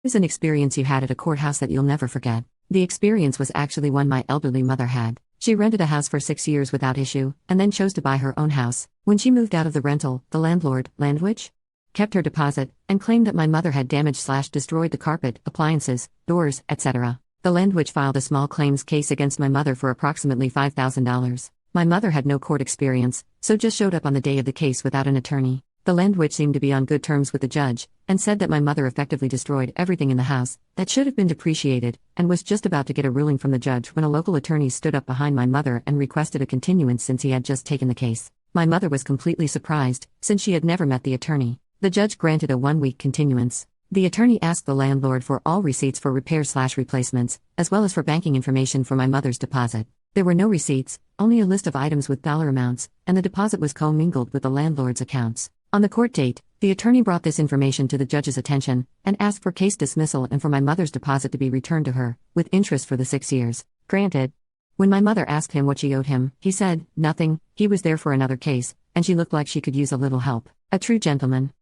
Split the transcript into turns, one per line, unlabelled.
Is an experience you had at a courthouse that you'll never forget. The experience was actually one my elderly mother had. She rented a house for 6 years without issue, and then chose to buy her own house. When she moved out of the rental, the landlord, Landwich, kept her deposit, and claimed that my mother had damaged/destroyed the carpet, appliances, doors, etc. The Landwich filed a small claims case against my mother for approximately $5,000. My mother had no court experience, so just showed up on the day of the case without an attorney. The Landwich seemed to be on good terms with the judge, and said that my mother effectively destroyed everything in the house that should have been depreciated, and was just about to get a ruling from the judge when a local attorney stood up behind my mother and requested a continuance since he had just taken the case. My mother was completely surprised, since she had never met the attorney. The judge granted a 1-week continuance. The attorney asked the landlord for all receipts for repairs/replacements, as well as for banking information for my mother's deposit. There were no receipts, only a list of items with dollar amounts, and the deposit was commingled with the landlord's accounts. On the court date, the attorney brought this information to the judge's attention, and asked for case dismissal and for my mother's deposit to be returned to her, with interest for the 6 years. Granted. When my mother asked him what she owed him, he said, nothing, he was there for another case, and she looked like she could use a little help. A true gentleman.